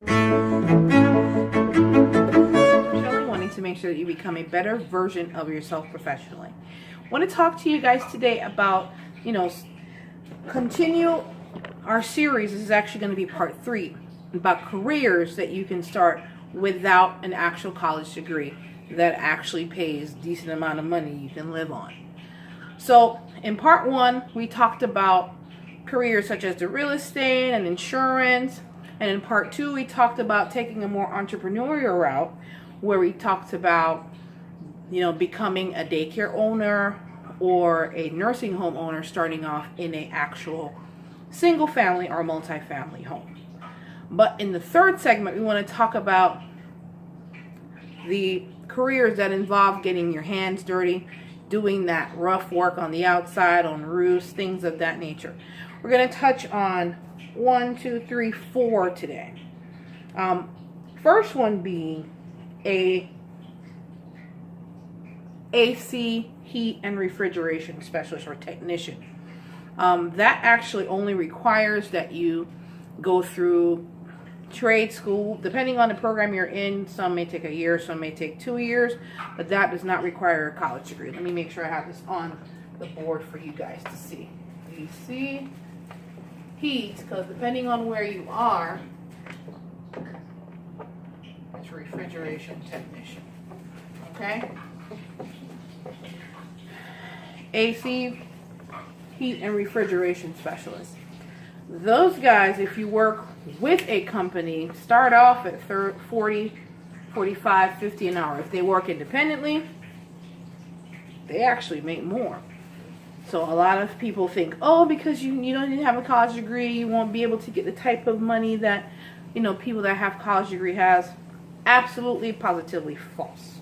Wanting to make sure that you become a better version of yourself professionally. I want to talk to you guys today about, continue our series. This is actually going to be part 3 about careers that you can start without an actual college degree that actually pays a decent amount of money you can live on. So in part 1, we talked about careers such as the real estate and insurance. And in part 2, we talked about taking a more entrepreneurial route, where we talked about, becoming a daycare owner or a nursing home owner, starting off in an actual single family or multi-family home. But in the third segment, we want to talk about the careers that involve getting your hands dirty, doing that rough work on the outside, on roofs, things of that nature. We're going to touch on 1, 2, 3, 4 today. First one being a AC, heat, and refrigeration specialist or technician. That actually only requires that you go through trade school. Depending on the program you're in, some may take a year, some may take 2 years, but that does not require a college degree. Let me make sure I have this on the board for you guys to see. AC, heat, because depending on where you are, it's refrigeration technician. Okay? AC, heat, and refrigeration specialist. Those guys, if you work with a company, start off at 40, 45, 50 an hour. If they work independently, they actually make more. So a lot of people think, oh, because you don't even have a college degree, you won't be able to get the type of money that, people that have college degree has. Absolutely, positively false.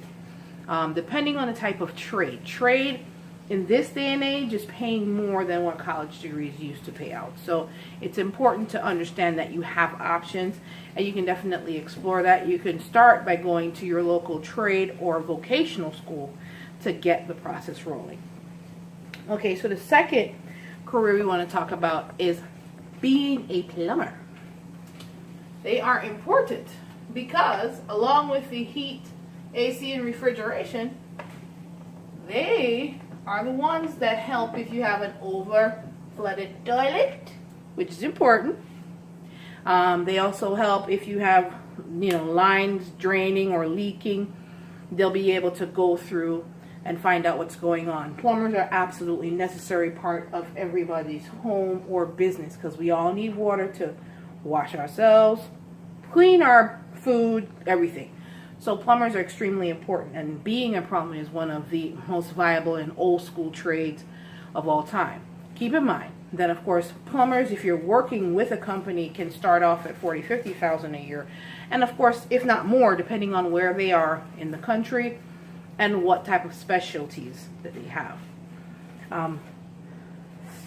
Depending on the type of trade. Trade in this day and age is paying more than what college degrees used to pay out. So it's important to understand that you have options, and you can definitely explore that. You can start by going to your local trade or vocational school to get the process rolling. Okay, so the second career we want to talk about is being a plumber. They are important because along with the heat, AC, and refrigeration, they are the ones that help if you have an over-flooded toilet, which is important. They also help if you have, lines draining or leaking. They'll be able to go through and find out what's going on. Plumbers are absolutely necessary part of everybody's home or business because we all need water to wash ourselves, clean our food, everything. So plumbers are extremely important, and being a plumber is one of the most viable and old school trades of all time. Keep in mind that, of course, plumbers, if you're working with a company, can start off at $40,000, $50,000 a year, and of course, if not more, depending on where they are in the country and what type of specialties that they have.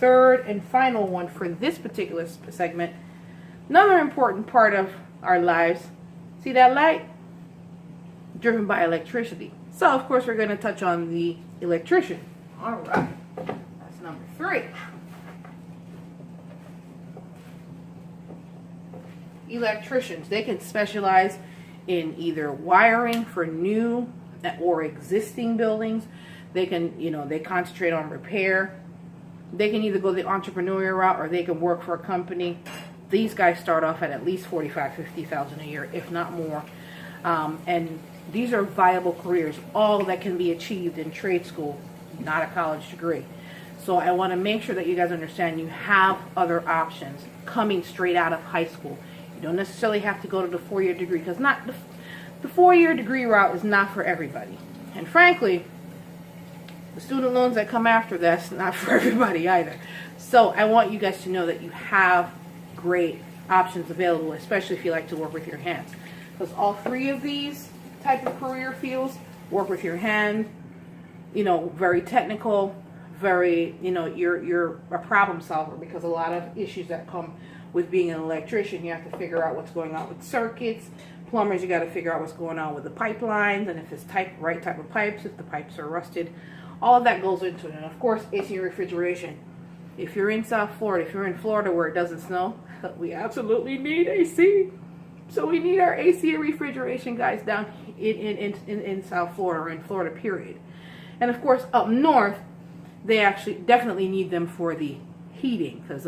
Third and final one for this particular segment, another important part of our lives. See that light? Driven by electricity. So, of course, we're going to touch on the electrician. All right. That's number 3. Electricians. They can specialize in either wiring for new or existing buildings. They can, they concentrate on repair. They can either go the entrepreneurial route or they can work for a company. These guys start off at least $45,000, $50,000 a year, if not more. And these are viable careers, all that can be achieved in trade school, not a college degree. So I want to make sure that you guys understand you have other options coming straight out of high school. You don't necessarily have to go to the 4-year degree, because the 4-year degree route is not for everybody. And frankly, the student loans that come after that's not for everybody either. So I want you guys to know that you have great options available, especially if you like to work with your hands. Because all 3 of these type of career fields work with your hand, very technical, very, you're a problem solver, because a lot of issues that come with being an electrician, you have to figure out what's going on with circuits. Plumbers, you got to figure out what's going on with the pipelines, and if it's right type of pipes, if the pipes are rusted. All of that goes into it. And of course, AC refrigeration. If you're in South Florida, if you're in Florida where it doesn't snow, we absolutely need AC. So we need our AC and refrigeration guys down in South Florida, or in Florida, period. And of course, up north, they actually definitely need them for the heating, because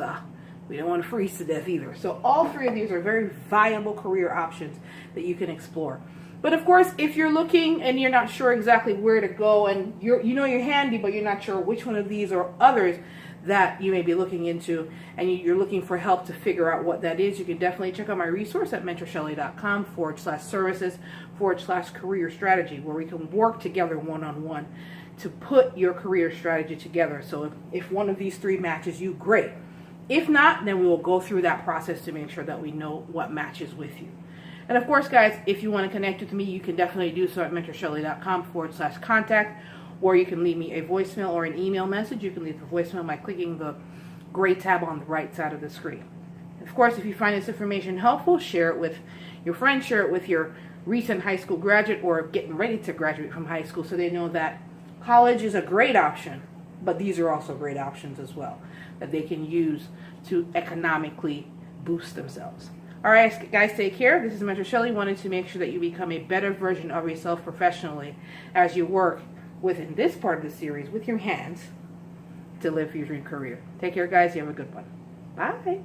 we don't want to freeze to death either. So all three of these are very viable career options that you can explore. But of course, if you're looking and you're not sure exactly where to go, and you're handy, but you're not sure which one of these or others that you may be looking into, and you're looking for help to figure out what that is, you can definitely check out my resource at mentorshelley.com/services/career strategy, where we can work together one-on-one to put your career strategy together. So if one of these three matches you, great. If not, then we will go through that process to make sure that we know what matches with you. And of course, guys, if you want to connect with me, you can definitely do so at mentorshelley.com/contact, or you can leave me a voicemail or an email message. You can leave a voicemail by clicking the gray tab on the right side of the screen. Of course, if you find this information helpful, share it with your friends, share it with your recent high school graduate or getting ready to graduate from high school, so they know that college is a great option, but these are also great options as well that they can use to economically boost themselves. All right, guys, take care. This is Mentor Shelley. Wanted to make sure that you become a better version of yourself professionally as you work within this part of the series with your hands to live your dream career. Take care, guys. You have a good one. Bye.